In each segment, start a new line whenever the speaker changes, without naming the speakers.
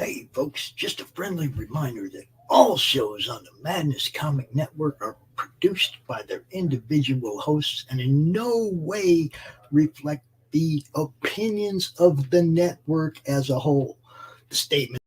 Hey folks, just a friendly reminder that all shows on the Madness Comic Network are produced by their individual hosts and in no way reflect the opinions of the network as a whole. The statement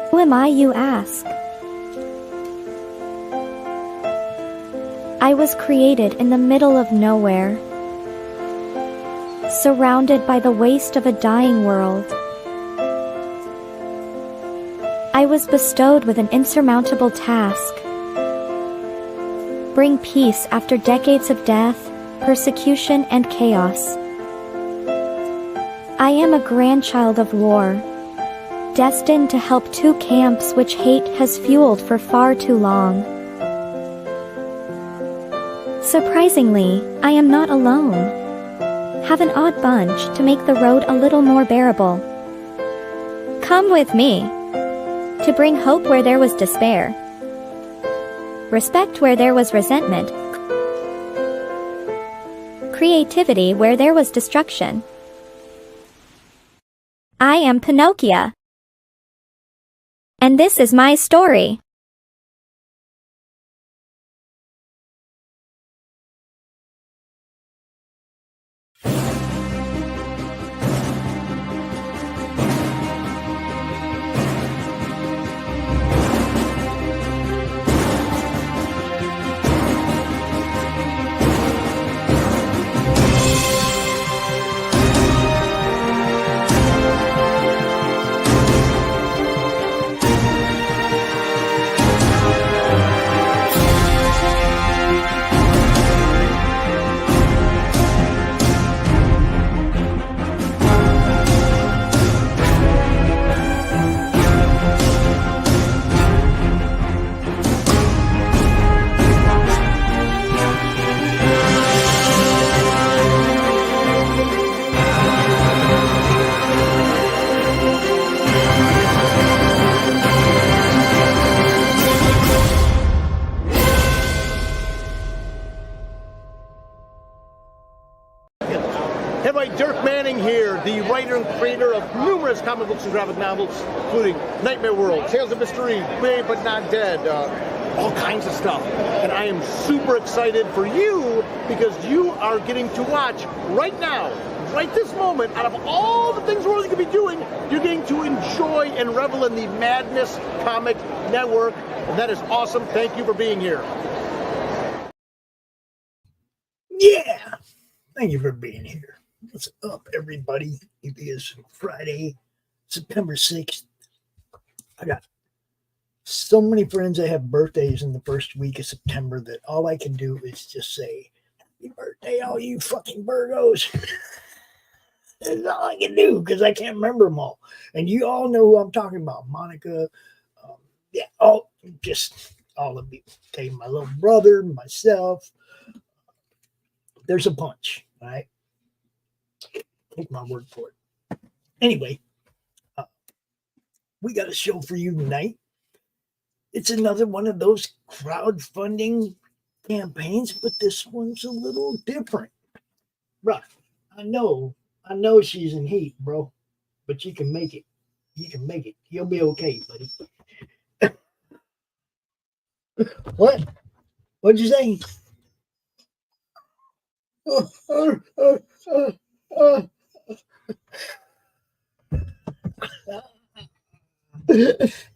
Who am I, you ask? I was created in the middle of nowhere, surrounded by the waste of a dying world. I was bestowed with an insurmountable task: bring peace after decades of death, persecution, and chaos. I am a grandchild of war, destined to help two camps which hate has fueled for far too long. Surprisingly, I am not alone. Have an odd bunch to make the road a little more bearable. Come with me, to bring hope where there was despair, respect where there was resentment, creativity where there was destruction. I am Pinocchio, and this is my story.
The writer and creator of numerous comic books and graphic novels, including Nightmare World, Tales of Mystery, Brave but Not Dead, all kinds of stuff. And I am super excited for you because you are getting to watch right now, right this moment, out of all the things we're going to be doing, you're getting to enjoy and revel in the Madness Comic Network. And that is awesome. Thank you for being here.
Yeah, thank you for being here. What's up, everybody? It is Friday, September 6th. I got so many friends that have birthdays in the first week of September that all I can do is just say, happy birthday, all you fucking Virgos. That's all I can do because I can't remember them all. And you all know who I'm talking about. Monica, all of you. Okay, my little brother, myself. There's a bunch, all right? Take my word for it. Anyway, we got a show for you tonight. It's another one of those crowdfunding campaigns, but this one's a little different. Right. I know she's in heat, bro, but you can make it. You can make it. You'll be okay, buddy. What? What'd you say?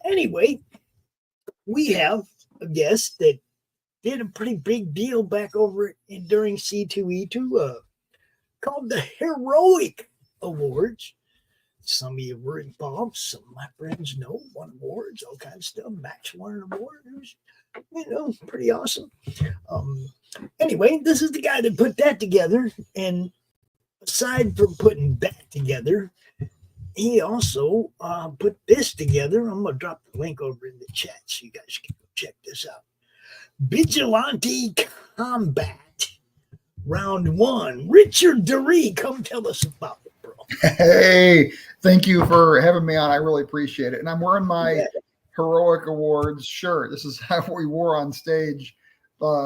Anyway, we have a guest that did a pretty big deal back over during C2E2 called the Heroic Awards. Some of you were involved. Some of my friends know, won awards, all kinds of stuff. Max won an award. It was, pretty awesome. Anyway, this is the guy that put that together. And aside from putting that together, he also put this together. I'm going to drop the link over in the chat so you guys can go check this out. Vigilante Combat Round 1. Richard Duree, come tell us about it, bro.
Hey, thank you for having me on. I really appreciate it. And I'm wearing my Heroic Awards shirt. This is how we wore on stage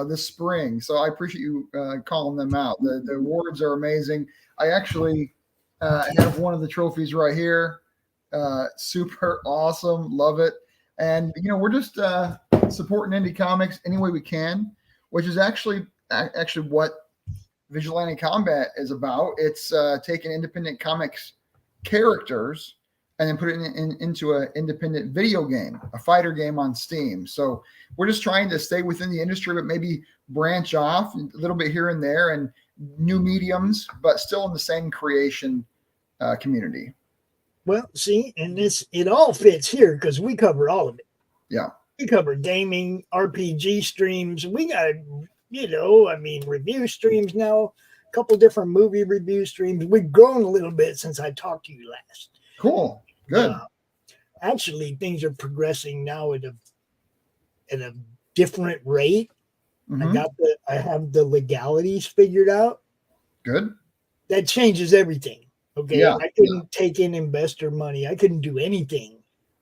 this spring. So I appreciate you calling them out. The awards are amazing. I actually have one of the trophies right here. Super awesome. Love it. And, we're just supporting indie comics any way we can, which is actually what Vigilante Combat is about. It's taking independent comics characters and then put it into an independent video game, a fighter game on Steam. So we're just trying to stay within the industry, but maybe branch off a little bit here and there and new mediums, but still in the same creation community.
Well, see, and it all fits here because we cover all of it.
Yeah.
We cover gaming, RPG streams. We got, review streams now, a couple different movie review streams. We've grown a little bit since I talked to you last.
Cool. Good.
Actually, things are progressing now at a different rate.
Mm-hmm.
I have the legalities figured out.
Good.
That changes everything. Okay.
Yeah,
I couldn't take in investor money. I couldn't do anything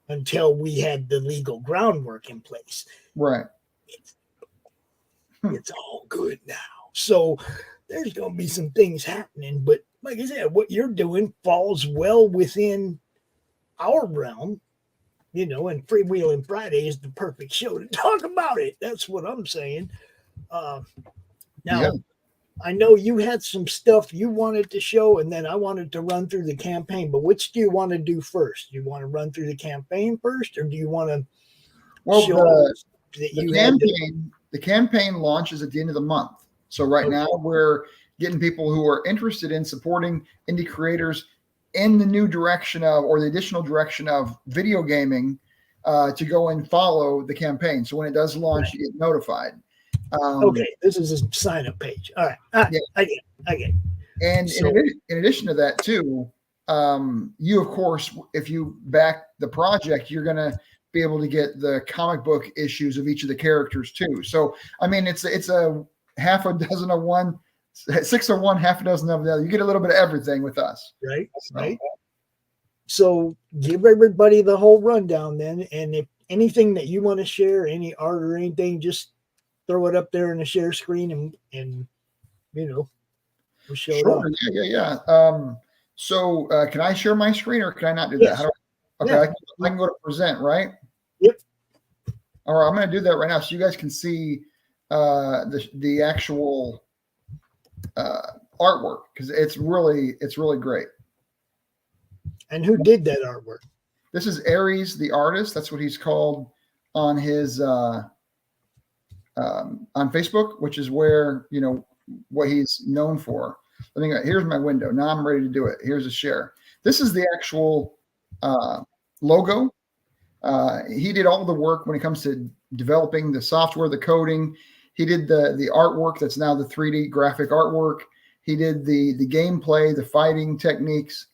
until we had the legal groundwork in place.
Right.
It's all good now. So there's going to be some things happening. But like I said, what you're doing falls well within our realm, and FreeWheeling Friday is the perfect show to talk about it. That's what I'm saying. Now, I know you had some stuff you wanted to show, and then I wanted to run through the campaign. But which do you want to do first? Do you want to run through the campaign first, or do you want to show
the campaign launches at the end of the month. So now we're getting people who are interested in supporting indie creators in the new direction of, or the additional direction of video gaming to go and follow the campaign. So when it does launch, you get notified.
Okay, this is a sign-up page. All right. Yeah. I get it.
And in addition to that, too, you, of course, if you back the project, you're going to be able to get the comic book issues of each of the characters, too. So, it's a half a dozen of one, 6 of one, half a dozen of the other. You get a little bit of everything with us.
Right. Right. So give everybody the whole rundown then. And if anything that you want to share, any art or anything, just throw it up there in the share screen and we'll show it off.
Yeah. So can I share my screen or can I not do that? I can go to present, right?
Yep.
All right, I'm going to do that right now so you guys can see the actual artwork because it's really great.
And who did that artwork?
This is Aries, the artist. That's what he's called on his on Facebook, which is where what he's known for. Here's my window. Now I'm ready to do it. Here's a share. This is the actual logo. He did all the work when it comes to developing the software, the coding. He did the artwork that's now the 3D graphic artwork. He did the gameplay, the fighting techniques.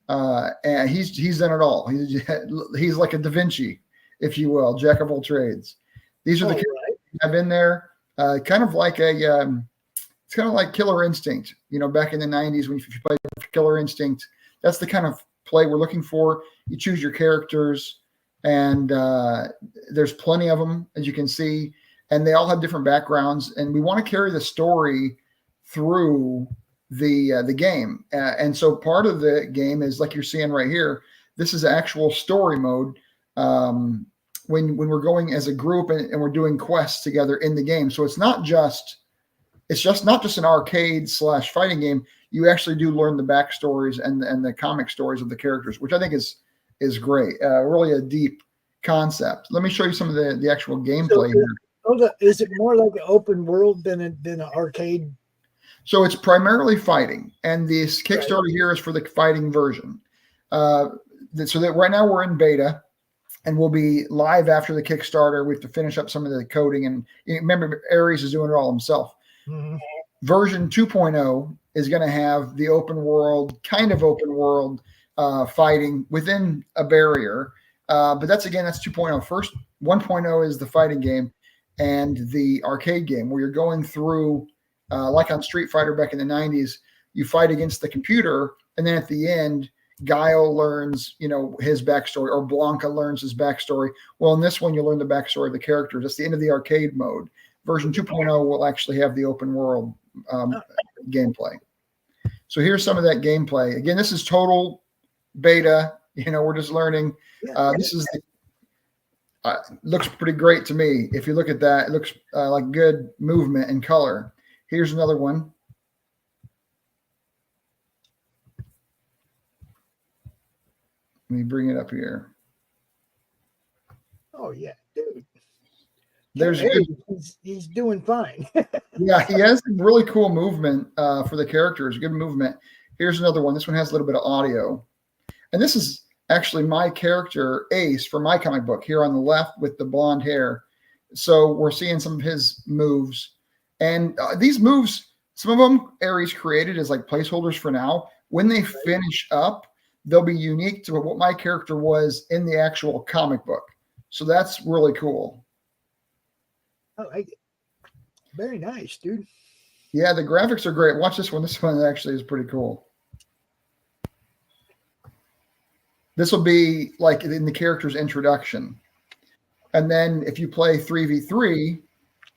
And he's done it all. He's like a Da Vinci, if you will, jack of all trades. These are the characters we have in there. Kind of like it's kind of like Killer Instinct. Back in the 90s when you played Killer Instinct, that's the kind of play we're looking for. You choose your characters, and there's plenty of them, as you can see, and they all have different backgrounds. And we want to carry the story through the game. And so part of the game is like you're seeing right here. This is actual story mode. when we're going as a group and we're doing quests together in the game. So it's not just an arcade / fighting game. You actually do learn the backstories and the comic stories of the characters, which I think is great. Really a deep concept. Let me show you some of the actual gameplay here.
Is it more like an open world than an arcade?
So it's primarily fighting, and this Kickstarter here is for the fighting version. So that right now we're in beta, and we'll be live after the Kickstarter. We have to finish up some of the coding, and remember, Aries is doing it all himself. Mm-hmm. Version 2.0 is going to have the kind of open world fighting within a barrier. But that's 2.0. First, 1.0 is the fighting game and the arcade game where you're going through, like on Street Fighter back in the 90s, you fight against the computer, and then at the end, Guile learns, his backstory, or Blanca learns his backstory. Well, in this one, you learn the backstory of the characters. That's the end of the arcade mode. Version 2.0 will actually have the open world gameplay. So here's some of that gameplay. Again, this is total beta. We're just learning. This is looks pretty great to me. If you look at that, it looks like good movement and color. Here's another one. Let me bring it up here.
Oh yeah, dude. He's doing fine.
Yeah, he has really cool movement for the characters. Good movement. Here's another one. This one has a little bit of audio, and this is actually my character Ace for my comic book here on the left with the blonde hair. So we're seeing some of his moves, and these moves, some of them Aries created as like placeholders for now. When they finish up, they'll be unique to what my character was in the actual comic book. So that's really cool.
I like it. Very nice, dude.
Yeah, the graphics are great. Watch this one. This one actually is pretty cool. This will be like in the character's introduction. And then if you play 3v3,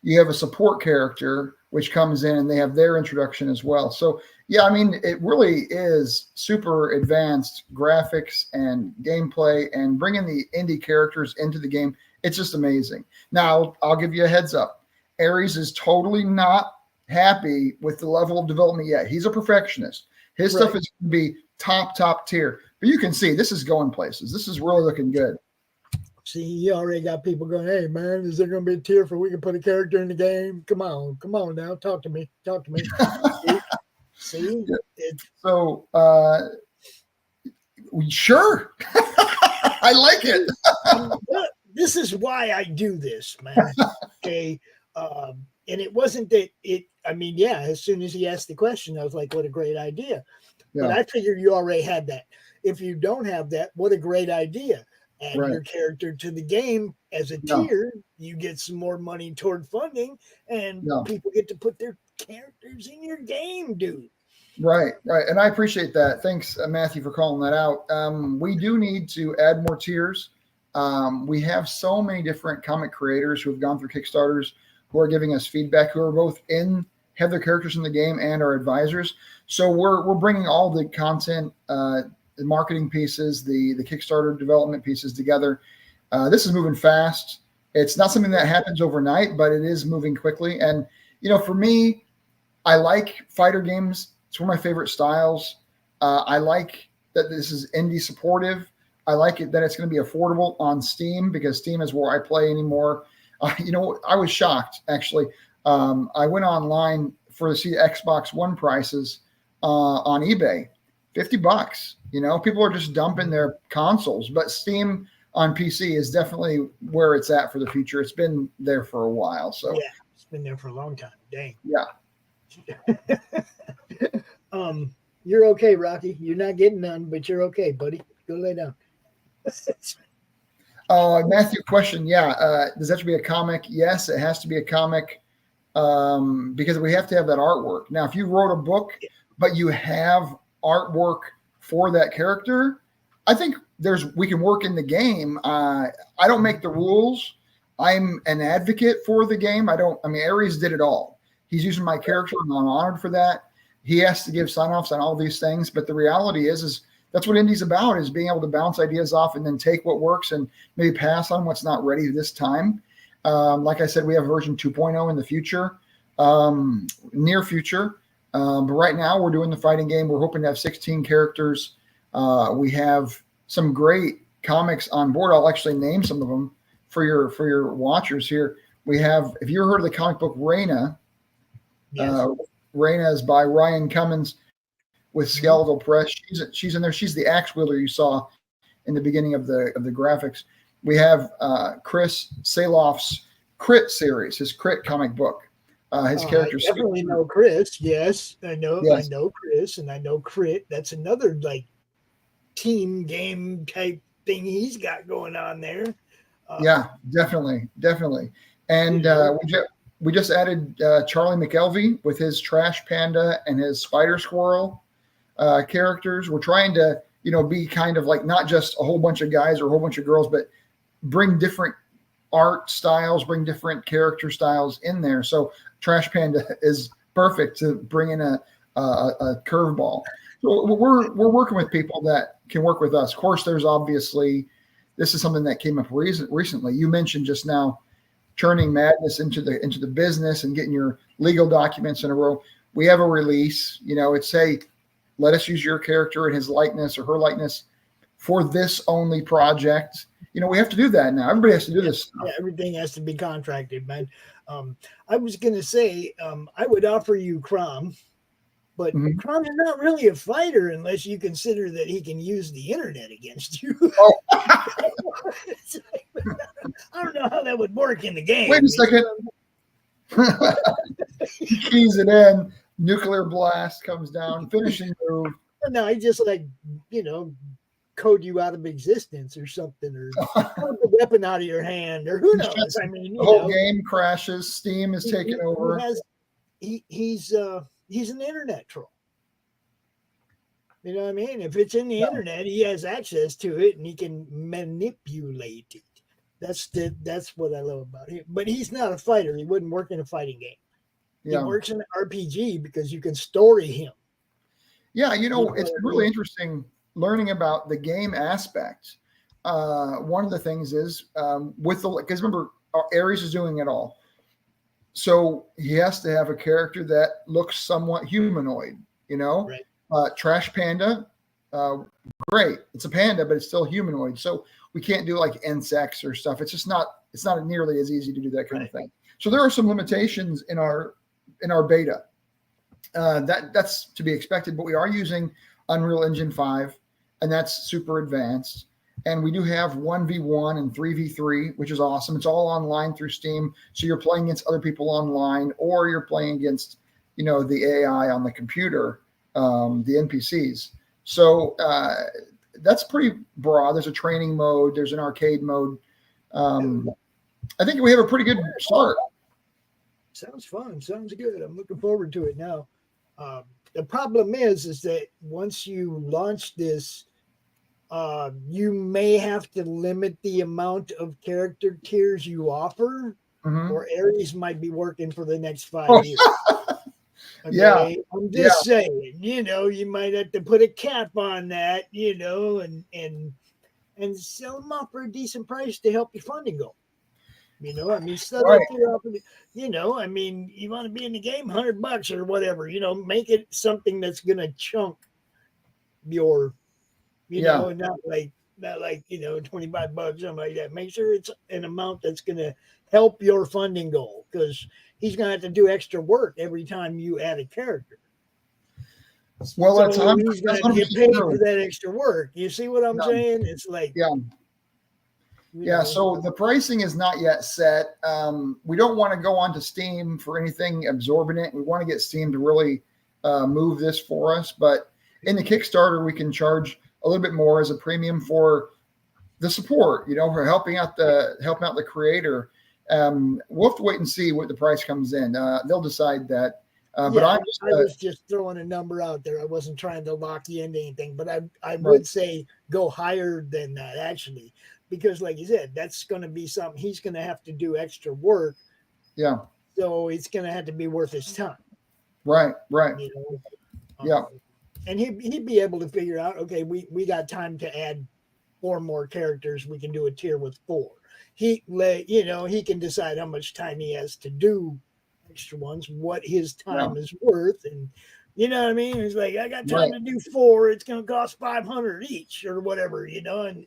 you have a support character which comes in and they have their introduction as well. So yeah, I mean, it really is super advanced graphics and gameplay, and bringing the indie characters into the game. It's just amazing. Now, I'll give you a heads up. Aries is totally not happy with the level of development yet. He's a perfectionist. His stuff is going to be top tier. But you can see this is going places. This is really looking good.
See, you already got people going, hey, man, is there going to be a tier for we can put a character in the game? Come on now. Talk to me. See?
So, sure. I like it.
This is why I do this, man. Okay. And it wasn't that as soon as he asked the question, I was like, what a great idea. Yeah. But I figured you already had that. If you don't have that, what a great idea. Add your character to the game as a tier, you get some more money toward funding, and people get to put their characters in your game, dude.
Right. And I appreciate that. Thanks, Matthew, for calling that out. We do need to add more tiers. We have so many different comic creators who have gone through Kickstarters who are giving us feedback, who are both have their characters in the game and are advisors. So we're bringing all the content, the marketing pieces, the Kickstarter development pieces together. This is moving fast. It's not something that happens overnight, but it is moving quickly. And, for me, I like fighter games. It's one of my favorite styles. I like that this is indie supportive. I like it that it's going to be affordable on Steam, because Steam is where I play anymore. I was shocked, actually. I went online to see Xbox One prices on eBay, $50. People are just dumping their consoles, but Steam on PC is definitely where it's at for the future. It's been there for a while. So
yeah, it's been there for a long time. Dang.
Yeah.
You're okay, Rocky. You're not getting none, but you're okay, buddy. Go lay down.
Matthew, question. Yeah. Does that have to be a comic? Yes, it has to be a comic, because we have to have that artwork. Now, if you wrote a book, but you have artwork for that character, I think we can work in the game. I don't make the rules. I'm an advocate for the game. Aries did it all. He's using my character, and I'm honored for that. He has to give sign-offs on all these things. But the reality is that's what indie's about, is being able to bounce ideas off and then take what works and maybe pass on what's not ready this time. Like I said, we have version 2.0 in the future, near future. But right now we're doing the fighting game. We're hoping to have 16 characters. We have some great comics on board. I'll actually name some of them for your watchers here. We have, if you ever heard of the comic book Raina,
Yes.
Raina is by Ryan Cummins with Skeletal Press. She's in there. She's the axe wielder you saw in the beginning of the graphics. We have Chris Saloff's Crit series, his Crit comic book. His character.
I definitely know Chris. Yes, I know.
Yes.
I know Chris, and I know Crit. That's another like team game type thing he's got going on there.
Yeah, definitely. And we just added Charlie McElvey with his Trash Panda and his Spider Squirrel characters. We're trying to, be kind of like not just a whole bunch of guys or a whole bunch of girls, but bring different art styles, bring different character styles in there. So Trash Panda is perfect to bring in a curveball. So we're working with people that can work with us. Of course, there's obviously, this is something that came up recently. You mentioned just now turning madness into the business and getting your legal documents in a row. We have a release, it's, hey, let us use your character and his likeness or her likeness for this only project. We have to do that now. Everybody has to do this.
Yeah, everything has to be contracted, man. I was going to say, I would offer you Crom, but Crom is not really a fighter unless you consider that he can use the internet against you.
Oh.
I don't know how that would work in the game.
Wait a second. He keys it in. Nuclear blast comes down. Finishing move.
No, I just code you out of existence or something, or code the weapon out of your hand, or who knows? I mean,
the whole game crashes. Steam is taking over.
He's an internet troll. You know what I mean? If it's in the internet, he has access to it and he can manipulate it. That's what I love about him. But he's not a fighter. He wouldn't work in a fighting game. He works in an RPG because you can story him.
Yeah, it's really interesting learning about the game aspect. One of the things is because remember, Ares is doing it all. So he has to have a character that looks somewhat humanoid, Right. Trash Panda, great. It's a panda, but it's still humanoid. So we can't do like insects or stuff. It's just not nearly as easy to do that kind of thing. So there are some limitations in our beta. That's to be expected, but we are using Unreal Engine 5, and that's super advanced. And we do have 1v1 and 3v3, which is awesome. It's all online through Steam. So you're playing against other people online, or you're playing against, the AI on the computer, the NPCs. So that's pretty broad. There's a training mode. There's an arcade mode. I think we have a pretty good start.
Sounds fun. Sounds good. I'm looking forward to it now. The problem is that once you launch this, you may have to limit the amount of character tiers you offer, or Ares might be working for the next 5 years. Okay?
Yeah.
I'm just saying, you might have to put a cap on that, and sell them off for a decent price to help your funding go. Set up your offer, you want to be in the game, $100 or whatever, make it something that's going to chunk your, and not like, $25, something like that. Make sure it's an amount that's going to help your funding goal, because he's going to have to do extra work every time you add a character.
Well,
he's going to get paid for that extra work. You see what I'm saying? It's like,
so the pricing is not yet set. We don't want to go onto Steam for anything absorbent. We want to get Steam to really move this for us. But in the Kickstarter, we can charge a little bit more as a premium for the support, for helping out the creator. We'll have to wait and see what the price comes in. They'll decide that. But I
was just throwing a number out there. I wasn't trying to lock you into anything, but I would say go higher than that, actually. Because like you said, that's going to be something he's going to have to do extra work.
Yeah.
So it's going to have to be worth his time.
Right.
and he'd be able to figure out, okay, we got time to add 4 more characters. We can do a tier with 4. He can decide how much time he has to do extra ones, what his time is worth, and you know what I mean? It's like, I got time to do 4. It's going to cost $500 each or whatever, and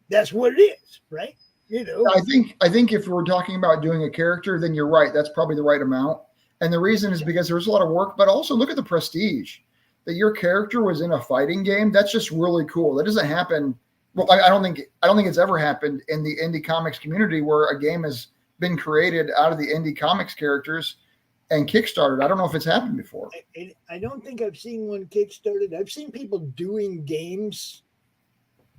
that's what it is, right?
I think if we're talking about doing a character, then you're right. That's probably the right amount. And the reason is because there's a lot of work, but also look at the prestige that your character was in a fighting game. That's just really cool. That doesn't happen. Well, I don't think it's ever happened in the indie comics community where a game has been created out of the indie comics characters and kickstarted. I don't know if it's happened before.
I don't think I've seen one kickstarted. I've seen people doing games,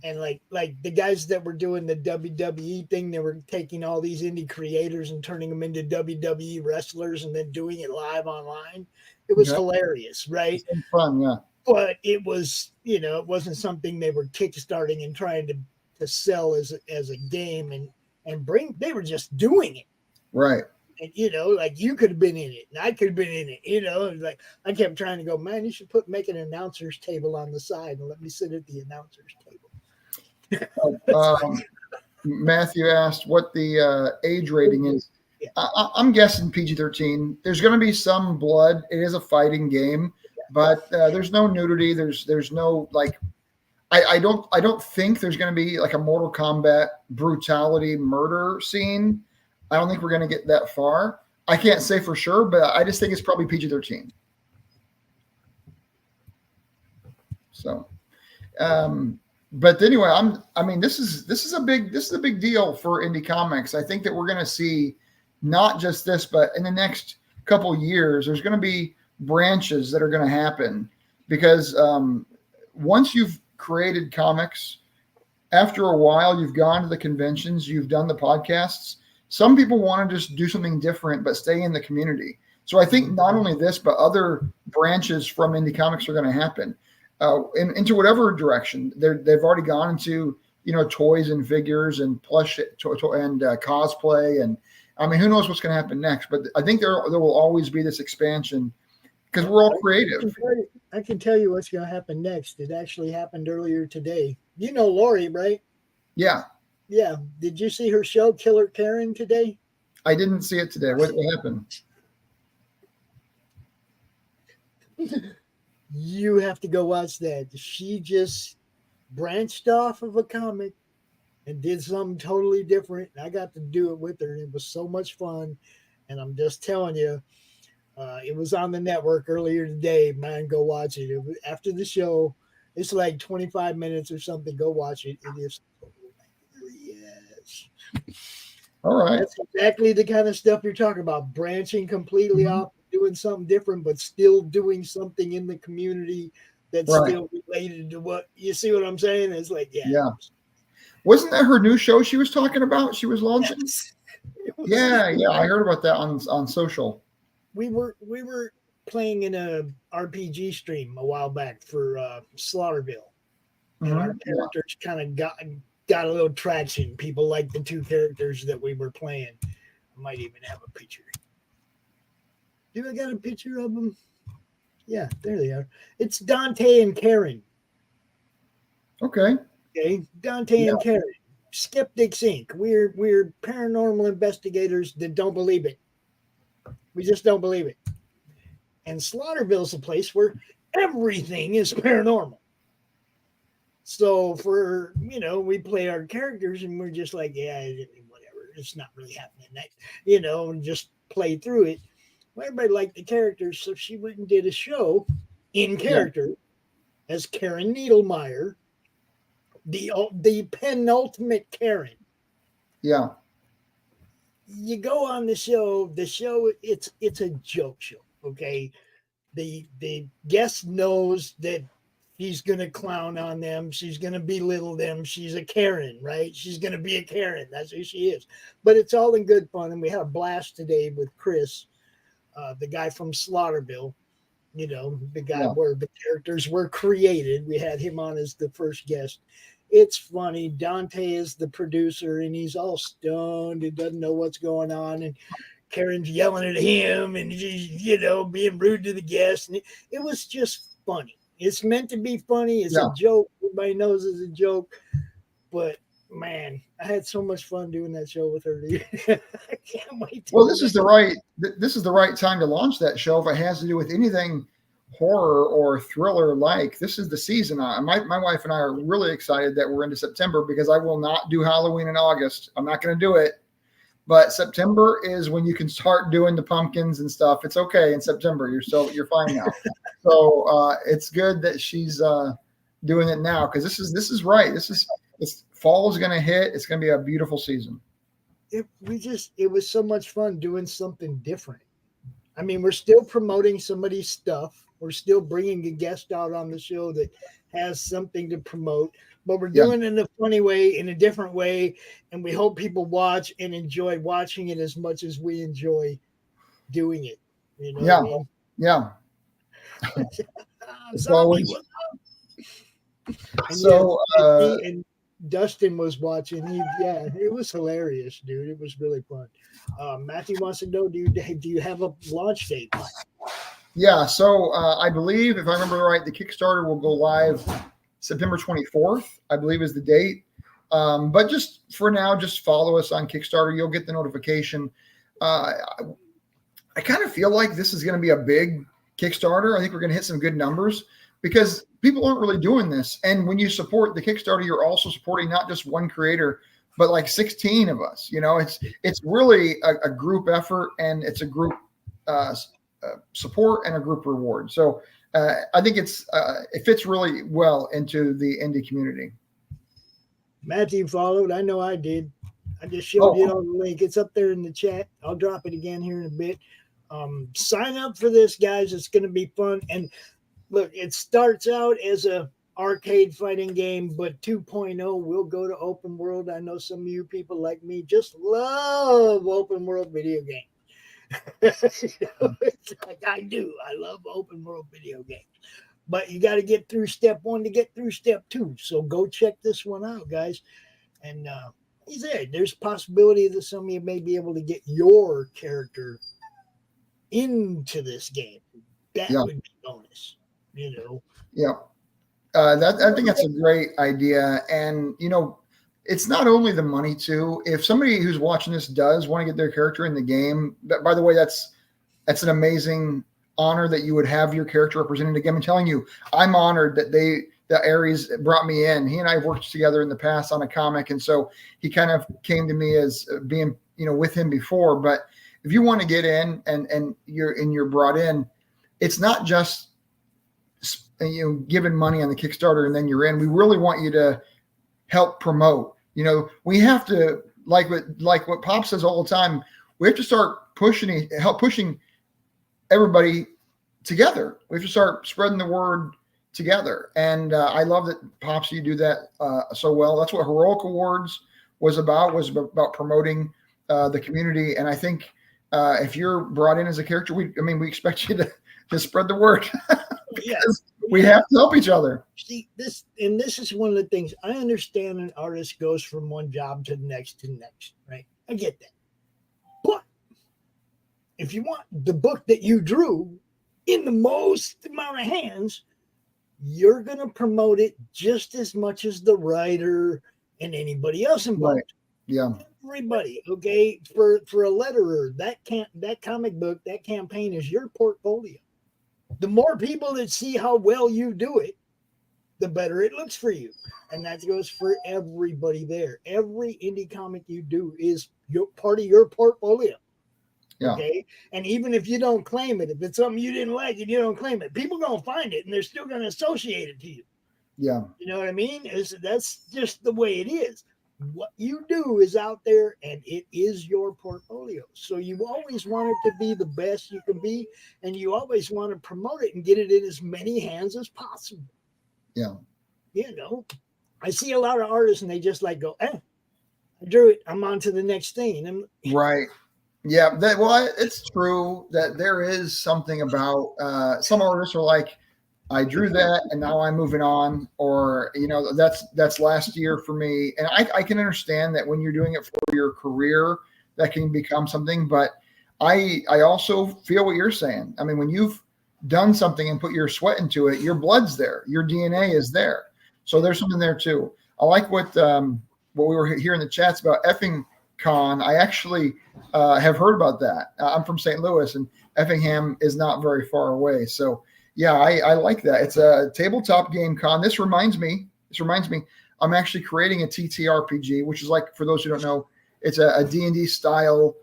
and like the guys that were doing the WWE thing, they were taking all these indie creators and turning them into WWE wrestlers and then doing it live online. It was hilarious, right?
It's fun, yeah.
But it was, it wasn't something they were kickstarting and trying to sell as a game and bring. They were just doing it,
right?
And like you could have been in it, and I could have been in it. It was like I kept trying to go, man, you should make an announcer's table on the side and let me sit at the announcer's table.
Matthew asked what the age rating is. Yeah. I'm guessing PG-13. There's going to be some blood. It is a fighting game, but there's no nudity. There's no like. I don't think there's going to be like a Mortal Kombat brutality murder scene. I don't think we're going to get that far. I can't say for sure, but I just think it's probably PG-13. So, but anyway, this is a big deal for indie comics. I think that we're going to see not just this, but in the next couple of years, there's going to be branches that are going to happen because once you've created comics, after a while, you've gone to the conventions, you've done the podcasts. Some people want to just do something different, but stay in the community. So I think not only this, but other branches from indie comics are going to happen into whatever direction. They've already gone into, toys and figures and plush and cosplay. And I mean, who knows what's going to happen next, but I think there will always be this expansion because we're all creative.
I can tell you what's going to happen next. It actually happened earlier today. You know Laurie, right?
Yeah.
Yeah. Did you see her show, Killer Karen, today?
I didn't see it today. What happened?
You have to go watch that. She just branched off of a comic and did something totally different. I got to do it with her, and it was so much fun. And I'm just telling you, it was on the network earlier today. Man, go watch it. After the show, it's like 25 minutes or something. Go watch it. It is hilarious.
All right.
That's exactly the kind of stuff you're talking about. Branching completely off, doing something different, but still doing something in the community that's still related to what you see what I'm saying? It's like, yeah.
Wasn't that her new show she was talking about? She was launching.
Yes.
Yeah. I heard about that on social.
We were playing in a RPG stream a while back for Slaughterville, and our characters kind of got a little traction. People liked the 2 characters that we were playing. I might even have a picture. Do I got a picture of them? Yeah, there they are. It's Dante and Karen.
Okay,
Dante and Karen. Skeptics Inc. We're paranormal investigators that don't believe it. We just don't believe it. And Slaughterville's a place where everything is paranormal. So we play our characters and we're just like, whatever. It's not really happening. And just play through it. Well, everybody liked the characters, so she went and did a show in character as Karen Needlemeyer, the penultimate Karen.
Yeah.
You go on the show, it's a joke show, okay? The guest knows that she's going to clown on them. She's going to belittle them. She's a Karen, right? She's going to be a Karen. That's who she is. But it's all in good fun, and we had a blast today with Chris, the guy from Slaughterville, the guy where the characters were created. We had him on as the first guest. It's funny. Dante is the producer, and he's all stoned. He doesn't know what's going on, and Karen's yelling at him, and she's, being rude to the guests. And it was just funny. It's meant to be funny. It's a joke. Everybody knows it's a joke. But man, I had so much fun doing that show with her. I can't wait.
Well, this is the right time to launch that show. If it has to do with anything horror or thriller, like this is the season. My wife and I are really excited that we're into September because I will not do Halloween in August. I'm not going to do it. But September is when you can start doing the pumpkins and stuff. It's okay in September. You're fine now. So it's good that she's doing it now because this is right. This fall is going to hit. It's going to be a beautiful season.
It was so much fun doing something different. I mean, we're still promoting somebody's stuff. We're still bringing a guest out on the show that has something to promote, but we're doing it in a funny way, in a different way. And we hope people watch and enjoy watching it as much as we enjoy doing it. You know what I mean?
Yeah.
And Dustin was watching. It was hilarious, dude. It was really fun. Matthew wants to know, do you have a launch date?
Yeah, so I believe, if I remember right, the Kickstarter will go live September 24th, I believe is the date. But just for now, just follow us on Kickstarter. You'll get the notification. I kind of feel like this is going to be a big Kickstarter. I think we're going to hit some good numbers because people aren't really doing this. And when you support the Kickstarter, you're also supporting not just one creator, but like 16 of us. You know, it's really a group effort, and it's a group support and a group reward. So I think it fits really well into the indie community.
Matthew followed. I know I did. I just showed you on the link. It's up there in the chat. I'll drop it again here in a bit. Sign up for this, guys. It's going to be fun. And look, it starts out as a arcade fighting game, but 2.0 will go to open world. I know some of you people like me just love open world video games. It's like I do. I love open world video games. But you got to get through step 1 to get through step 2. So go check this one out, guys. And there's possibility that some of you may be able to get your character into this game. That would be bonus, you know.
Yeah. I think that's a great idea. And, you know, it's not only the money too. If somebody who's watching this does want to get their character in the game, by the way, that's an amazing honor that you would have your character represented again. I'm telling you, I'm honored that Aries brought me in. He and I have worked together in the past on a comic. And so he kind of came to me as being, you know, with him before. But if you want to get in and you're brought in, it's not just, you know, giving money on the Kickstarter and then you're in. We really want you to help promote. You know, we have to, like what Pop says all the time, we have to start help pushing everybody together. We have to start spreading the word together. And I love that, Pops, you do that so well. That's what Heroic Awards was about promoting the community. And I think if you're brought in as a character, we expect you to spread the word. We have to help each other.
See, this is one of the things I understand. An artist goes from one job to the next, right? I get that. But if you want the book that you drew in the most amount of hands, you're going to promote it just as much as the writer and anybody else involved.
Right. Yeah.
Everybody, okay? For a letterer, that comic book, that campaign is your portfolio. The more people that see how well you do it, the better it looks for you. And that goes for everybody there. Every indie comic you do is part of your portfolio. Yeah. Okay. And even if you don't claim it, if it's something you didn't like and you don't claim it, people gonna find it and they're still gonna associate it to you.
Yeah.
You know what I mean? That's just the way it is. What you do is out there and it is your portfolio. So you always want it to be the best you can be, and you always want to promote it and get it in as many hands as possible.
Yeah.
You know, I see a lot of artists and they just like go, I drew it, I'm on to the next thing. And
right. Yeah. It's true that there is something about some artists are like, I drew that and now I'm moving on, or, you know, that's last year for me. And I can understand that when you're doing it for your career, that can become something, but I also feel what you're saying. I mean, when you've done something and put your sweat into it, your blood's there, your DNA is there. So there's something there too. I like what we were hearing in the chats about Effing Con. I actually have heard about that. I'm from St. Louis, and Effingham is not very far away. So yeah, I like that. It's a tabletop game con. This reminds me, I'm actually creating a TTRPG, which is like, for those who don't know, it's a D&D style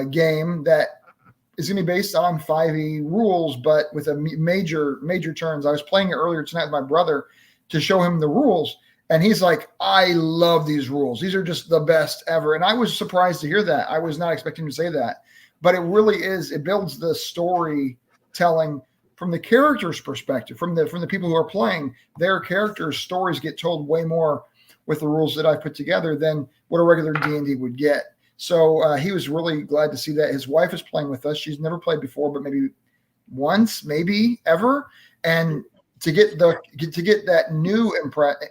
game that is going to be based on 5e rules, but with a major turns. I was playing it earlier tonight with my brother to show him the rules, and he's like, I love these rules. These are just the best ever. And I was surprised to hear that. I was not expecting to say that, but it really is. It builds the storytelling from the character's perspective, from the people who are playing. Their characters' stories get told way more with the rules that I put together than what a regular D&D would get. So he was really glad to see that. His wife is playing with us. She's never played before, but maybe once, maybe ever. And to get that new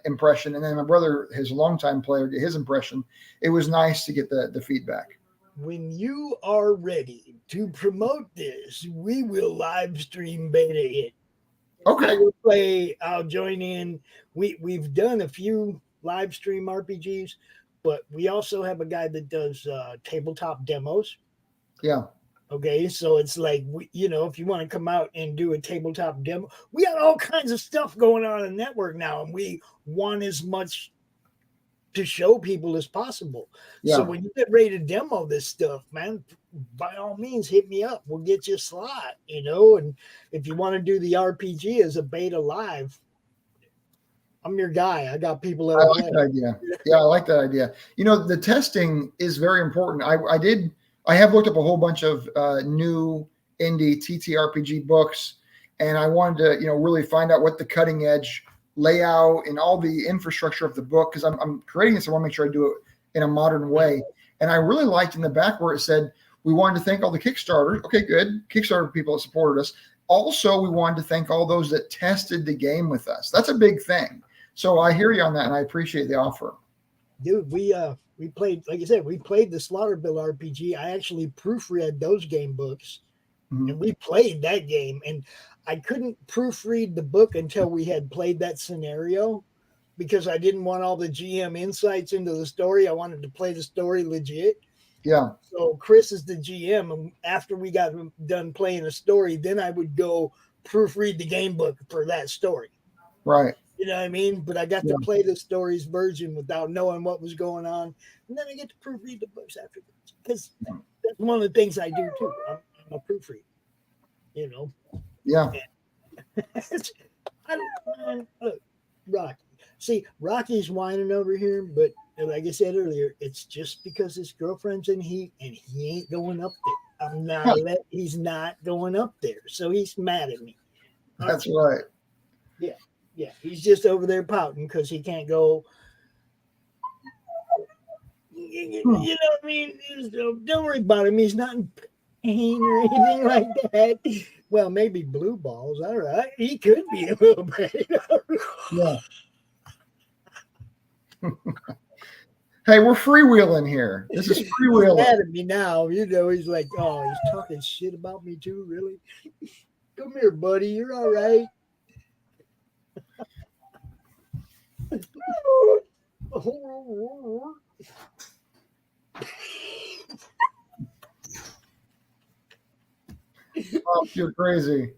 impression, and then my brother, his longtime player, get his impression, it was nice to get the feedback.
When you are ready to promote this, we will live stream beta it.
Okay.
I'll join in. We've done a few live stream RPGs, but we also have a guy that does tabletop demos.
Yeah.
Okay, so it's like, if you want to come out and do a tabletop demo, we got all kinds of stuff going on in the network now, and we want as much to show people as possible. Yeah. So when you get ready to demo this stuff, man, by all means, hit me up. We'll get you a slot, and if you want to do the RPG as a beta live, I'm your guy. I got people that
I like that idea. Yeah, I like that idea. The testing is very important. I have looked up a whole bunch of new indie TTRPG books, and I wanted to, really find out what the cutting edge layout and all the infrastructure of the book, because I'm creating this. I want to make sure I do it in a modern way. And I really liked in the back where it said, we wanted to thank all the Kickstarters. Okay, good. Kickstarter people that supported us. Also, we wanted to thank all those that tested the game with us. That's a big thing. So I hear you on that, and I appreciate the offer.
Dude, we played, like I said, we played the Slaughterbill RPG. I actually proofread those game books, and we played that game. And I couldn't proofread the book until we had played that scenario, because I didn't want all the GM insights into the story. I wanted to play the story legit.
Yeah.
So Chris is the GM, and after we got done playing the story, then I would go proofread the game book for that story.
Right.
You know what I mean? But I got to play the story's version without knowing what was going on. And then I get to proofread the books afterwards, because that's one of the things I do too. I'm a proofreader,
Yeah.
Look, Rocky. See, Rocky's whining over here, but like I said earlier, it's just because his girlfriend's in heat and he ain't going up there. He's not going up there. So he's mad at me.
That's right.
Yeah. Yeah, he's just over there pouting because he can't go. You know what I mean? Don't worry about him. He's not in pain or anything like that. Well, maybe blue balls. All right. He could be a little bit.
Yeah. Hey, we're freewheeling here. This is freewheeling.
He's mad at me now. He's like, oh, he's talking shit about me too, really? Come here, buddy. You're all right.
Oh, you're crazy.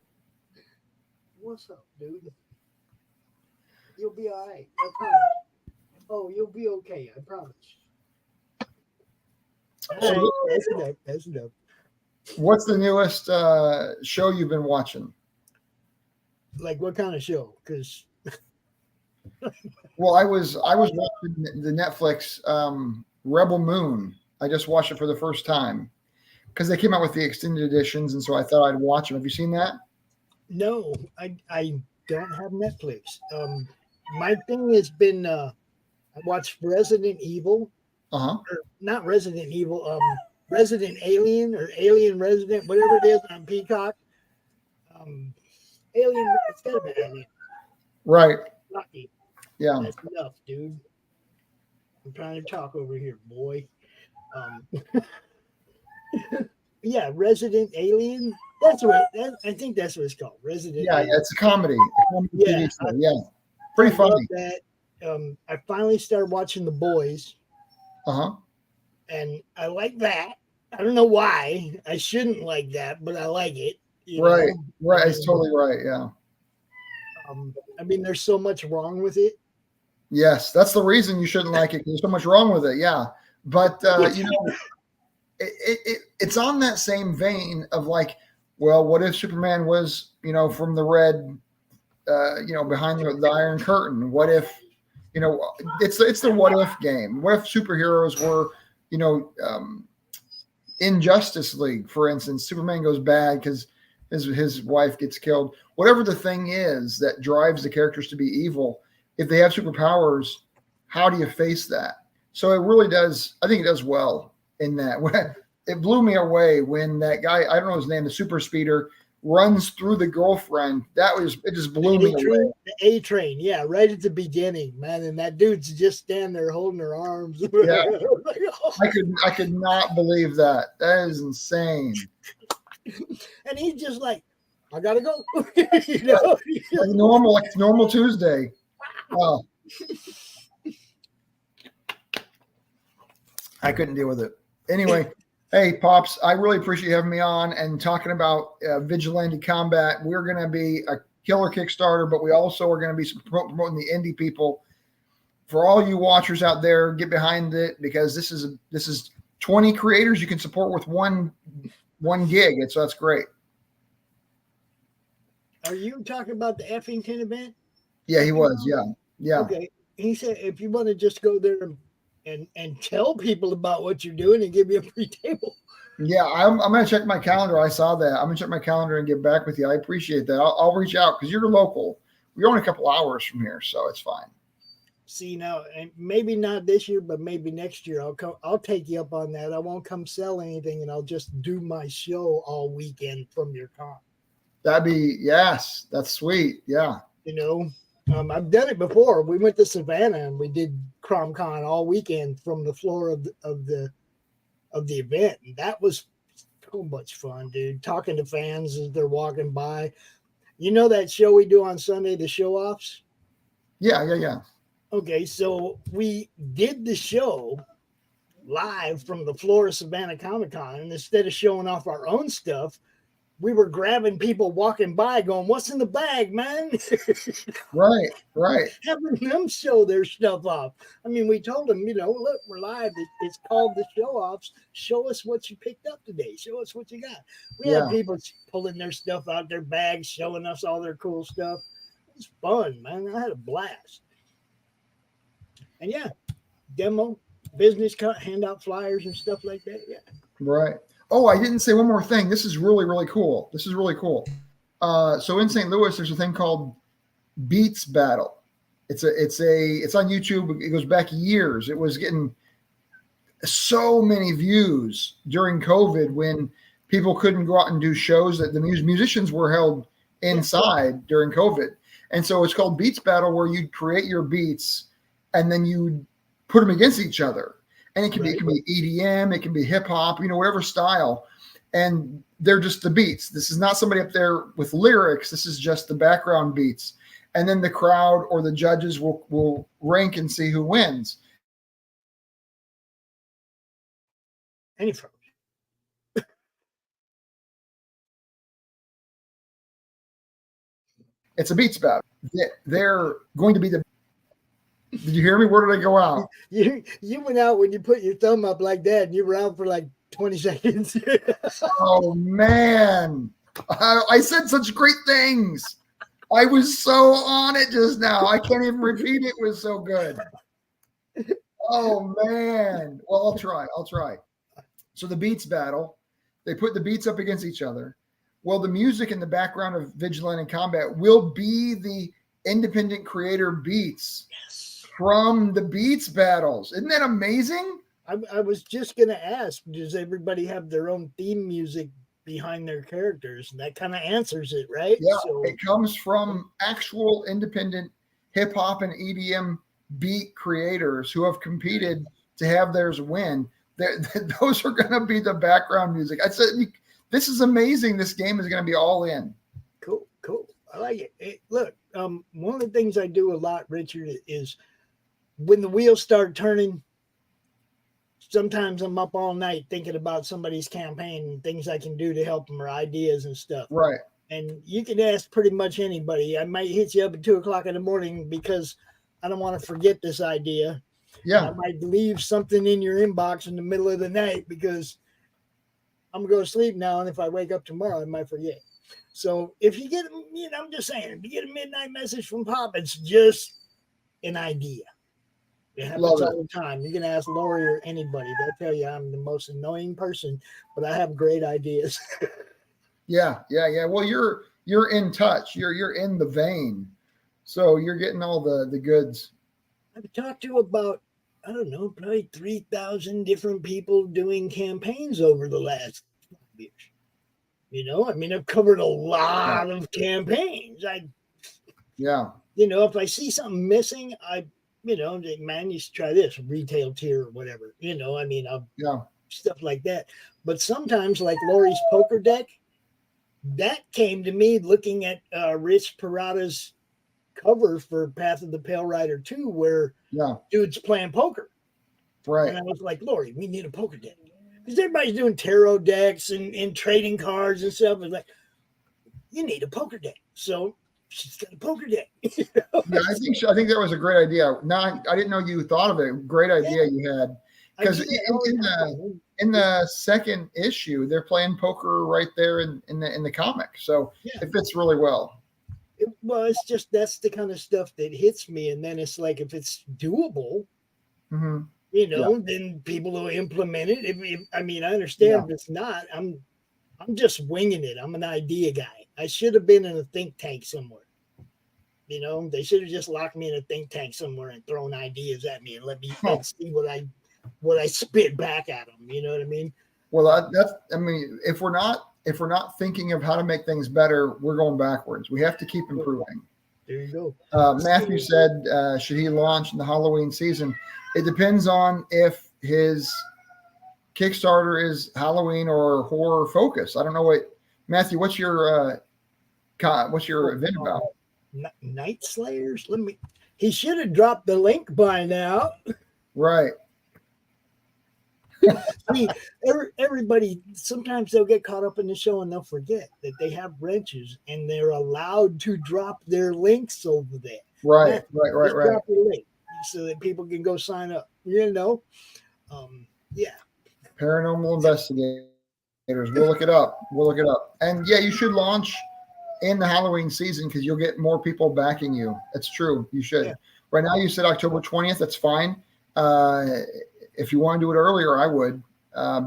What's up, dude? You'll be all right. I promise. Oh, you'll be okay. I promise. All right, that's enough.
What's the newest show you've been watching?
Like what kind of show? Because
well, I was watching the Netflix Rebel Moon. I just watched it for the first time because they came out with the extended editions, and so I thought I'd watch them. Have you seen that?
No, I don't have Netflix. My thing has been I watched Resident Evil.
Or
not Resident Evil. Resident Alien or Alien Resident, whatever it is on Peacock. Alien. It's gotta be Alien.
Right.
Lucky.
Yeah.
That's enough, dude. I'm trying to talk over here, boy. Yeah, Resident Alien. I think that's what it's called. Resident
Yeah,
Evil.
it's a comedy.
Yeah,
TV show. Yeah, pretty
I love
funny.
that. I finally started watching The Boys,
Uh-huh.
and I like that. I don't know why. I shouldn't like that, but I like it.
Right,
know?
right. It's totally right. Yeah.
I mean, there's so much wrong with it.
Yes, that's the reason you shouldn't like it. There's so much wrong with it. Yeah, but it's on that same vein of like, well, what if Superman was, from the red, behind the Iron Curtain? What if, it's the what if game. What if superheroes were, in Justice League, for instance, Superman goes bad because his wife gets killed. Whatever the thing is that drives the characters to be evil, if they have superpowers, how do you face that? So it really does. I think it does well in that. It blew me away when that guy, I don't know his name, the super speeder, runs through the girlfriend. It just blew me away.
The A train, yeah, right at the beginning, man. And that dude's just standing there holding her arms.
Yeah. I could not believe that. That is insane.
And he's just like, I gotta go.
Like normal Tuesday. Oh. I couldn't deal with it. Anyway, hey, Pops, I really appreciate you having me on and talking about vigilante combat. We're going to be a killer Kickstarter, but we also are going to be promoting the indie people. For all you watchers out there, get behind it, because this is 20 creators you can support with one gig. So that's great.
Are you talking about the Effington event?
Yeah, he was. Yeah.
Okay. He said if you want to just go there and tell people about what you're doing and give you a free table.
Yeah, I'm going to check my calendar. I saw that. I'm going to check my calendar and get back with you. I appreciate that. I'll reach out because you're local. We're only a couple hours from here, so it's fine.
See, now, and maybe not this year, but maybe next year I'll take you up on that. I won't come sell anything, and I'll just do my show all weekend from your con.
Yes, that's sweet. Yeah.
I've done it before. We went to Savannah and we did CromCon all weekend from the floor of the event. And that was so much fun, dude. Talking to fans as they're walking by. You know that show we do on Sunday, the show offs?
Yeah.
Okay, so we did the show live from the floor of Savannah Comic Con, and instead of showing off our own stuff, we were grabbing people walking by going, what's in the bag, man?
Right.
Having them show their stuff off. I mean, we told them, look, we're live. It's called the show offs. Show us what you picked up today. Show us what you got. We had people pulling their stuff out their bags, showing us all their cool stuff. It was fun, man. I had a blast. And yeah, demo, business cut, hand out flyers and stuff like that. Yeah.
Right. Oh, I didn't say one more thing. This is really, really cool. So in St. Louis, there's a thing called Beats Battle. It's on YouTube. It goes back years. It was getting so many views during COVID when people couldn't go out and do shows, that the musicians were held inside during COVID. And so it's called Beats Battle, where you create your beats and then you put them against each other. And it can be EDM, it can be hip hop, whatever style. And they're just the beats. This is not somebody up there with lyrics. This is just the background beats. And then the crowd or the judges will rank and see who wins.
Any from
It's a beats battle. They're going to be the. Did you hear me? Where did I go out?
You went out when you put your thumb up like that, and you were out for like 20 seconds.
Oh, man. I said such great things. I was so on it just now. I can't even repeat it. It was so good. Oh, man. Well, I'll try. So the beats battle, they put the beats up against each other. Well, the music in the background of Vigilante Combat will be the independent creator beats from the beats battles. Isn't that amazing?
I was just going to ask, does everybody have their own theme music behind their characters? And that kind of answers it, right?
Yeah, it comes from actual independent hip hop and EDM beat creators who have competed to have theirs win. Those are going to be the background music. I said this is amazing. This game is going to be all in.
Cool. I like it. Look, one of the things I do a lot, Richard, is when the wheels start turning, sometimes I'm up all night thinking about somebody's campaign and things I can do to help them or ideas and stuff.
Right.
And you can ask pretty much anybody. I might hit you up at 2:00 in the morning because I don't want to forget this idea.
Yeah.
I might leave something in your inbox in the middle of the night because I'm going to go to sleep now. And if I wake up tomorrow, I might forget. So if you get, I'm just saying, if you get a midnight message from Pop, it's just an idea. It happens all the time. You can ask Laurie or anybody. They'll tell you I'm the most annoying person, but I have great ideas.
Yeah. Well, you're in touch. You're in the vein. So you're getting all the goods.
I've talked to about, I don't know, probably 3,000 different people doing campaigns over the last 5 years. I've covered a lot of campaigns. If I see something missing, man, you should try this retail tier or whatever. Stuff like that. But sometimes, like Laurie's poker deck, that came to me looking at Rich Parada's cover for Path of the Pale Rider 2, where dude's playing poker.
Right.
And I was like, Laurie, we need a poker deck. Because everybody's doing tarot decks and trading cards and stuff. It's like, you need a poker deck. So she's got a poker deck.
Yeah, I think that was a great idea. I didn't know you thought of it. Great idea you had. Because in the second issue, they're playing poker right there in the comic. So it fits really well.
It's just that's the kind of stuff that hits me. And then it's like, if it's doable, then people will implement it. I understand if it's not. I'm just winging it. I'm an idea guy. I should have been in a think tank somewhere. They should have just locked me in a think tank somewhere and thrown ideas at me and let me see what I spit back at them. You know what I mean?
Well, if we're not thinking of how to make things better, we're going backwards. We have to keep improving.
There you go.
Matthew said, should he launch in the Halloween season? It depends on if his Kickstarter is Halloween or horror focus. I don't know Matthew, what's your event about?
Night Slayers? He should have dropped the link by now.
Right.
Everybody, sometimes they'll get caught up in the show and they'll forget that they have wrenches and they're allowed to drop their links over there.
Right.
Drop your link so that people can go sign up.
Paranormal investigators. We'll look it up. And you should launch in the Halloween season because you'll get more people backing you. That's true. You should. Yeah. Right now you said October 20th. That's fine. If you want to do it earlier, I would,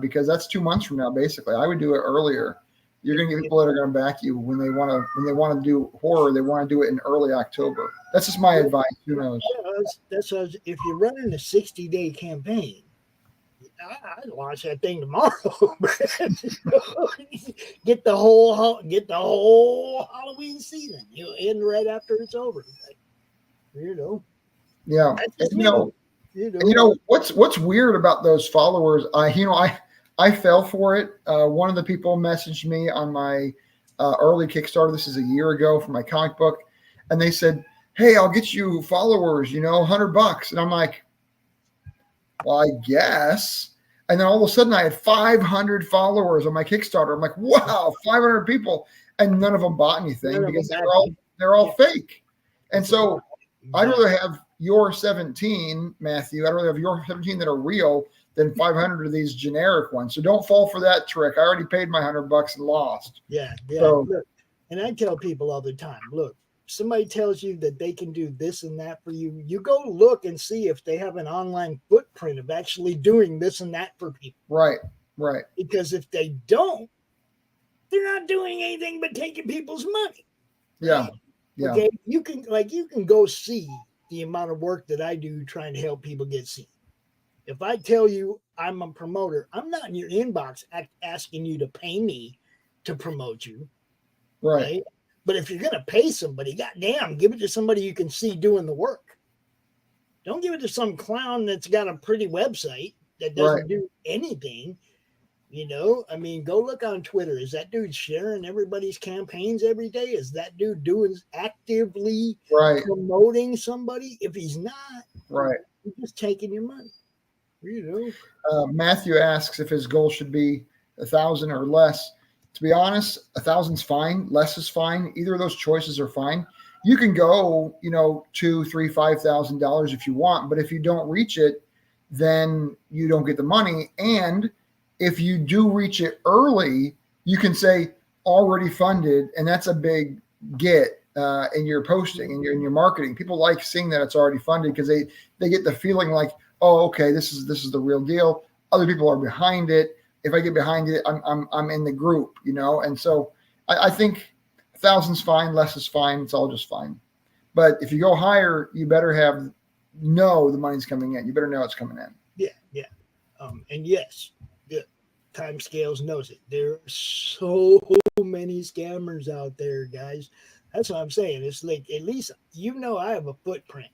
because that's 2 months from now. Basically, I would do it earlier. You're going to get people that are going to back you when they want to do horror. They want to do it in early October. That's just my advice. Who knows?
That's if you're running a 60-day campaign, I'd launch that thing tomorrow. Get the whole Halloween season. End right after it's over.
Yeah, what's weird about those followers? I fell for it. One of the people messaged me on my early Kickstarter. This is a year ago for my comic book, and they said, "Hey, I'll get you followers. $100." And I'm like, well, I guess. And then all of a sudden I had 500 followers on my Kickstarter. I'm like, wow, 500 people. And none of them bought anything because they're all fake. And so I'd rather have your 17, Matthew. I'd rather have your 17 that are real than 500 of these generic ones. So don't fall for that trick. I already paid my $100 and lost.
Yeah. So, look, and I tell people all the time, look, somebody tells you that they can do this and that for you, you go look and see if they have an online footprint of actually doing this and that for people.
Right.
Because if they don't, they're not doing anything but taking people's money.
Yeah.
Right? Yeah. Okay. You can go see the amount of work that I do trying to help people get seen. If I tell you I'm a promoter, I'm not in your inbox asking you to pay me to promote you. Right? But if you're going to pay somebody, goddamn, give it to somebody you can see doing the work. Don't give it to some clown that's got a pretty website that doesn't do anything. You know, I mean, go look on Twitter. Is that dude sharing everybody's campaigns every day? Is that dude doing actively promoting somebody? If he's not, he's just taking your money. You know.
Matthew asks if his goal should be 1,000 or less. To be honest, 1,000's fine. Less is fine. Either of those choices are fine. You can go, you know, $2,000, $3,000, $5,000 if you want, but if you don't reach it, then you don't get the money. And if you do reach it early, you can say already funded, and that's a big get in your posting and in your marketing. People like seeing that it's already funded because they get the feeling like, oh, okay, this is the real deal. Other people are behind it. If I get behind it, I'm in the group, you know. And so I think 1,000's fine, less is fine. It's all just fine. But if you go higher, you better know the money's coming in. You better know it's coming in.
Yeah. And yes, the time scales knows it. There are so many scammers out there, guys. That's what I'm saying. It's like, at least, you know, I have a footprint.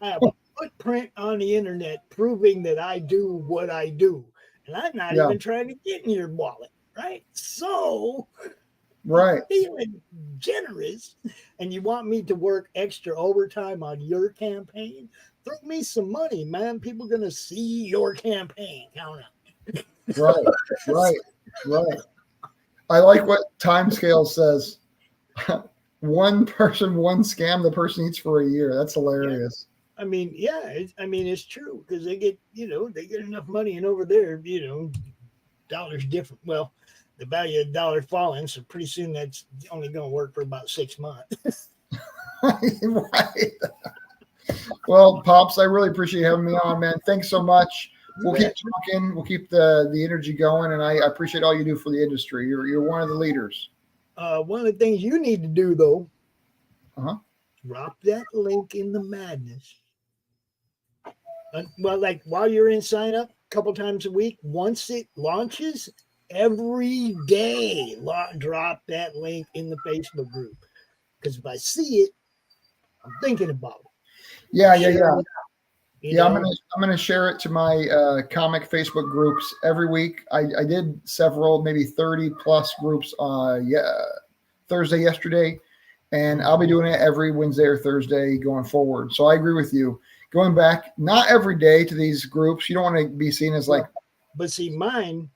I have a footprint on the internet proving that I do what I do. And I'm not even trying to get in your wallet, right? So, feeling generous, and you want me to work extra overtime on your campaign? Throw me some money, man. People are going to see your campaign. Count out.
Right. I like what Timescale says. One person, one scam, the person eats for a year. That's hilarious.
I mean, it's true because they get enough money, and over there, you know, dollar's different. Well, the value of the dollar falling, so pretty soon that's only going to work for about 6 months.
Right. Well, Pops, I really appreciate having me on, man. Thanks so much. We'll keep talking. We'll keep the energy going, and I appreciate all you do for the industry. You're one of the leaders.
One of the things you need to do, though, drop that link in the madness. Well, like while you're in sign up, a couple times a week, once it launches, every day, drop that link in the Facebook group. Because if I see it, I'm thinking about it.
Yeah. I'm gonna share it to my comic Facebook groups every week. I did several, maybe 30 plus groups Thursday yesterday, and I'll be doing it every Wednesday or Thursday going forward. So I agree with you. Going back, not every day to these groups. You don't want to be seen as like.
But see, mine,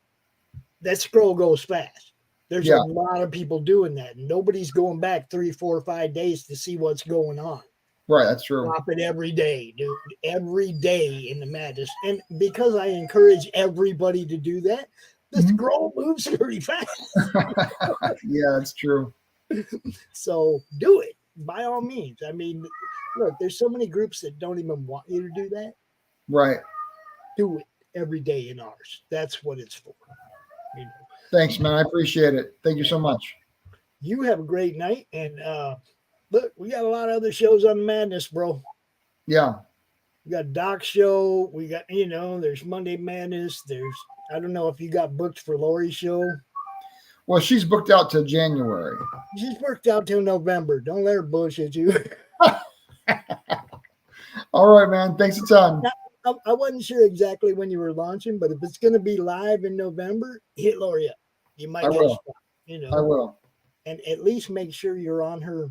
that scroll goes fast. There's a lot of people doing that. Nobody's going back 3, 4, 5 days to see what's going on.
Right, that's true.
Drop it every day, dude. Every day in the madness. And because I encourage everybody to do that, the scroll moves pretty fast.
Yeah, that's true.
So do it by all means. I mean, look, there's so many groups that don't even want you to do that.
Right.
Do it every day in ours. That's what it's for. You know.
Thanks, man. I appreciate it. Thank you so much.
You have a great night. And look, we got a lot of other shows on Madness, bro.
Yeah.
We got Doc Show. We got, there's Monday Madness. I don't know if you got booked for Laurie's show.
Well, she's booked out till January.
She's booked out till November. Don't let her bullshit you.
All right, man. Thanks a ton.
I wasn't sure exactly when you were launching, but if it's going to be live in November, hit Laurie up. You might get a spot,
I will.
And at least make sure you're on her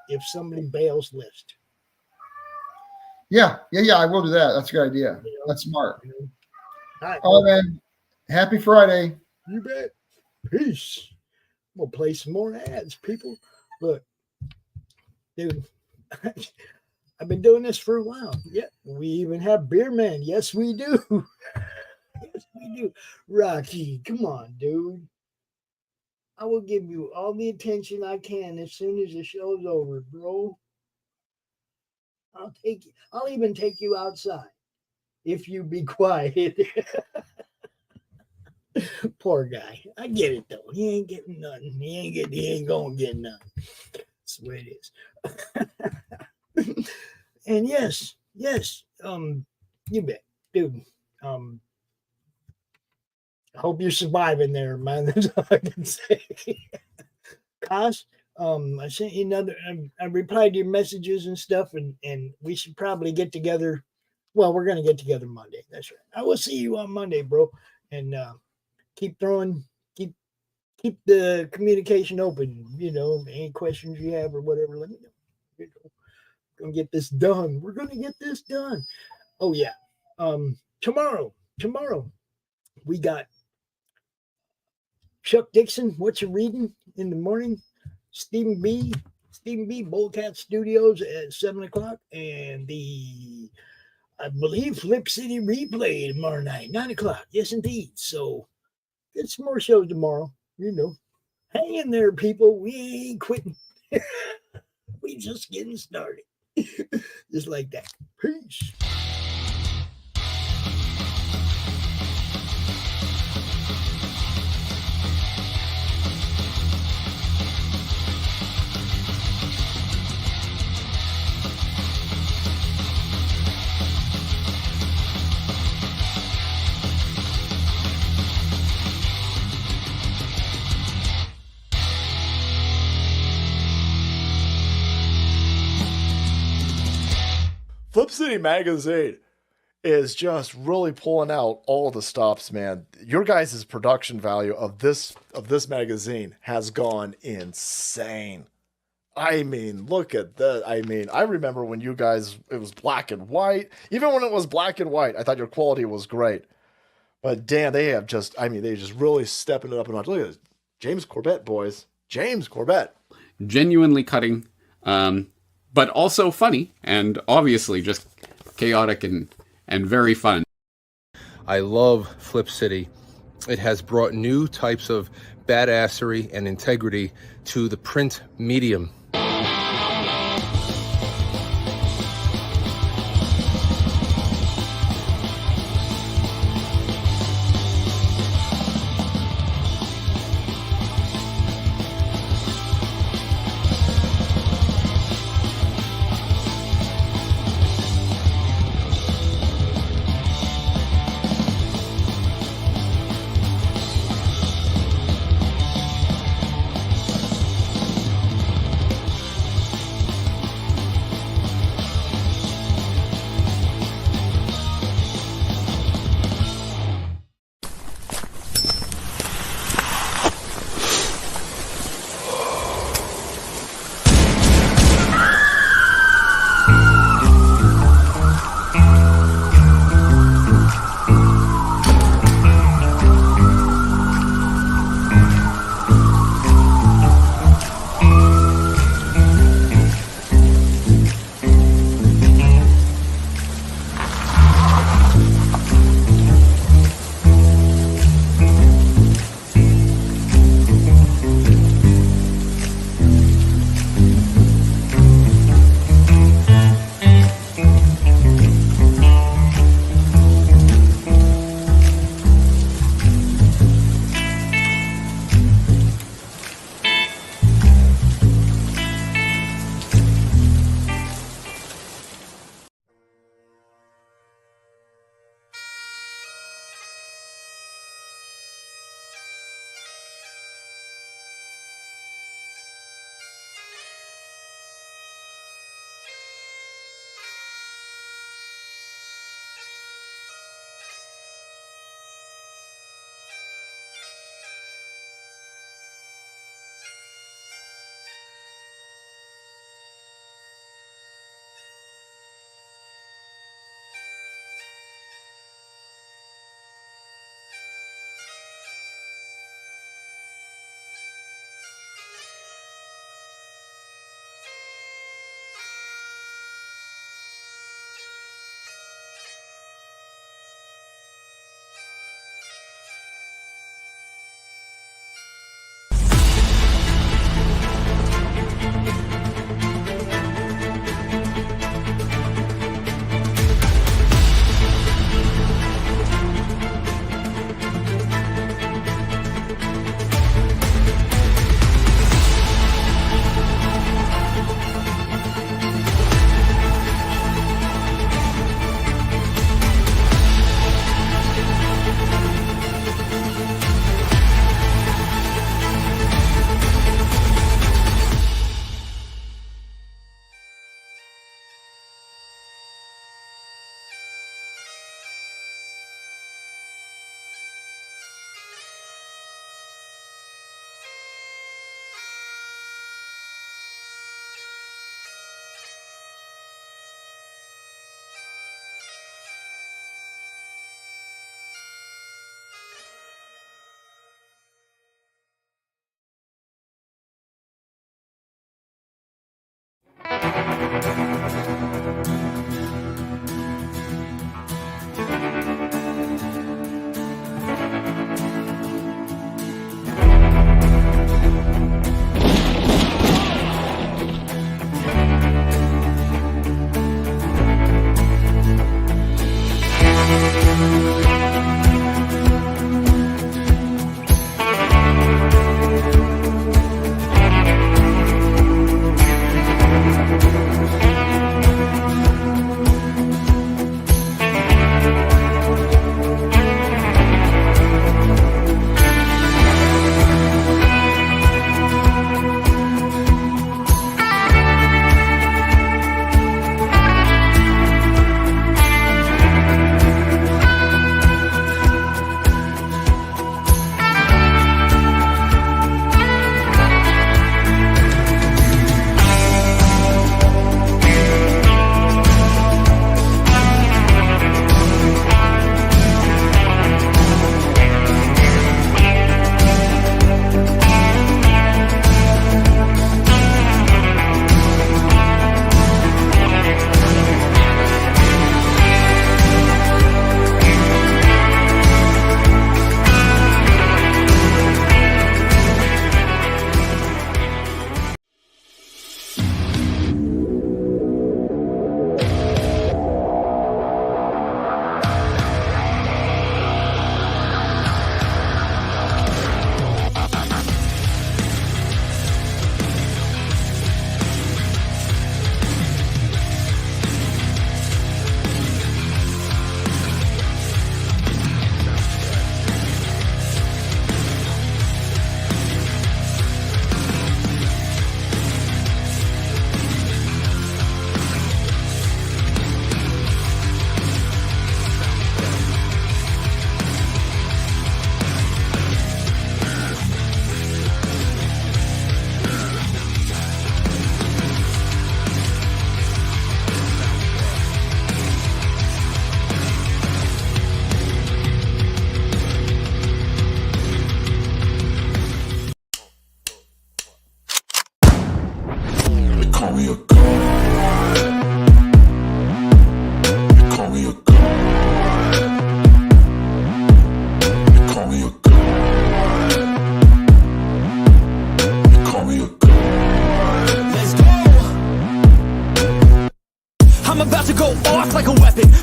if somebody bails list.
Yeah. I will do that. That's a good idea. That's smart. All right, man. Happy Friday.
You bet. Peace. We'll play some more ads, people. Look, dude, I've been doing this for a while. Yeah, we even have beer man. Yes, we do. Yes, we do. Rocky, come on, dude. I will give you all the attention I can as soon as the show's over, bro. I'll even take you outside if you be quiet. Poor guy. I get it though. He ain't getting nothing. He ain't gonna get nothing. That's the way it is. And yes, you bet, dude. I hope you're surviving there, man. That's all I can say. Cos, I sent you another. I replied to your messages and stuff, and we should probably get together. Well, we're gonna get together Monday. That's right. I will see you on Monday, bro. And keep keep the communication open. Any questions you have or whatever, let me know. We're gonna get this done. We're gonna get this done. Oh yeah. Tomorrow we got Chuck Dixon. What you reading in the morning? Stephen B. Boldcat Studios at 7:00, and I believe Flip City Replay tomorrow night, 9:00. Yes, indeed. So get some more shows tomorrow. Hang in there, people. We ain't quitting. We just getting started. Just like that. Peace.
Flip City Magazine is just really pulling out all the stops, man. Your guys' production value of this magazine has gone insane. I mean, look at that. I mean, I remember when you guys, it was black and white. Even when it was black and white, I thought your quality was great. But damn, they just really stepping it up a notch. Look at this. James Corbett, boys. James Corbett.
Genuinely cutting. But also funny, and obviously just chaotic and very fun.
I love Flip City. It has brought new types of badassery and integrity to the print medium.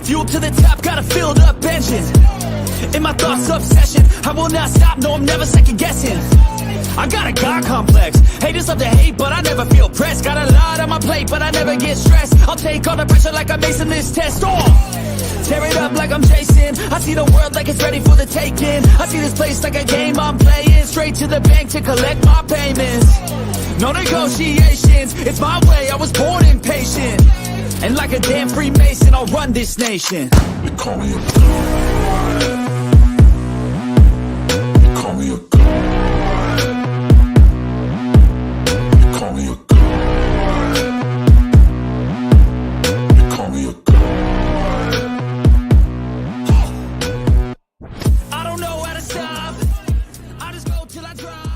Fuel to the top, got a filled up engine. In my thoughts, obsession, I will not stop, no, I'm never second guessing. I got a God complex, haters love to hate, but I never feel pressed. Got a lot on my plate, but I never get stressed. I'll take all the pressure like I'm acing this test. Tear it up like I'm Jason. I see the world like it's ready for the taking. I see this place like a game I'm playing. Straight to the bank to collect my payments. No negotiations, it's my way, I was born impatient. And like a damn Freemason, I'll run this nation.
They call me a god. They call me a god. They call me a god. They call me a god.
I don't know how to stop. I just go till I drop.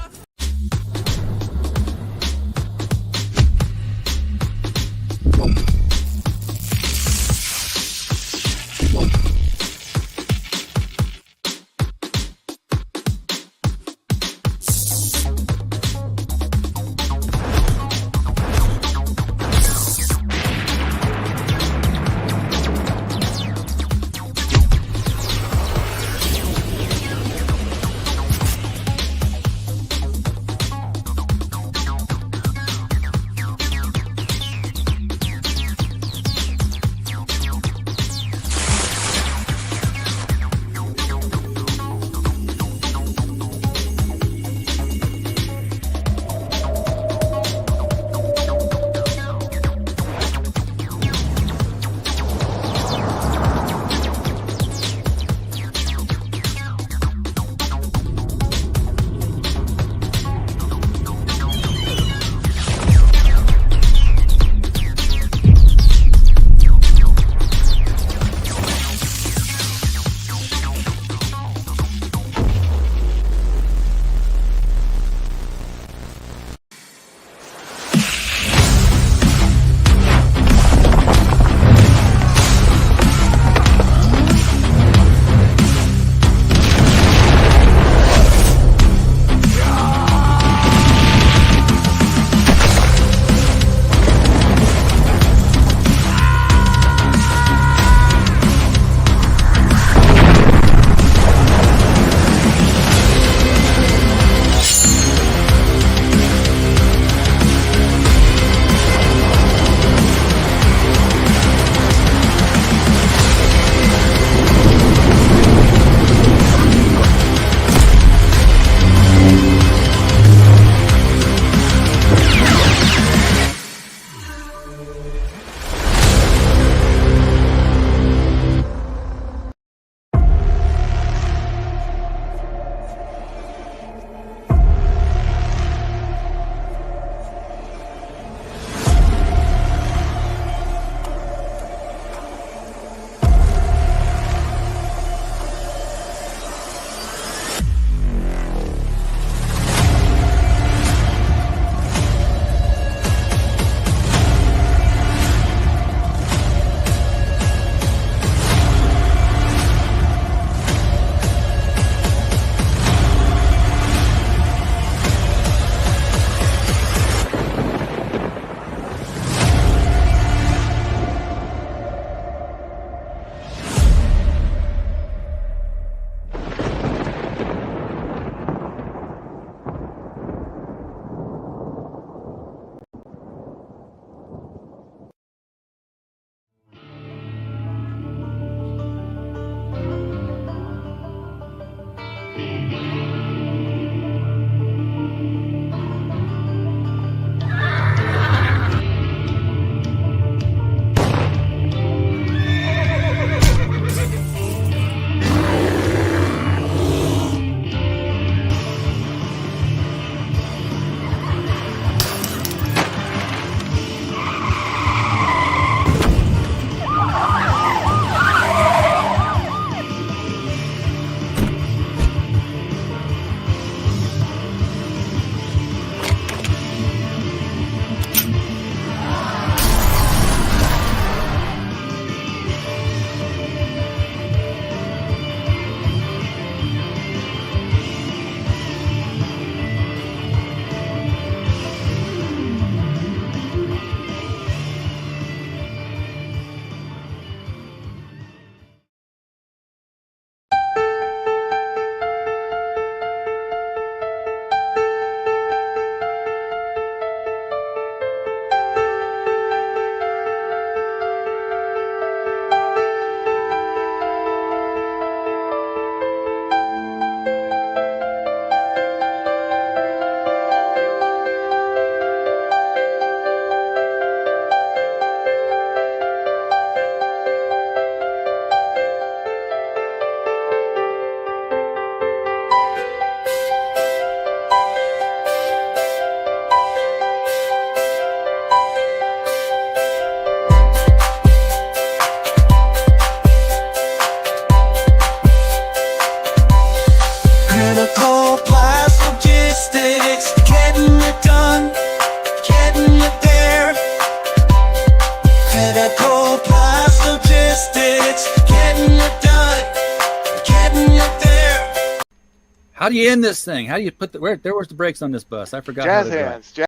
How do you end this thing? How do you put the where's the brakes on this bus? I forgot.
Jazz
how to drive.
hands.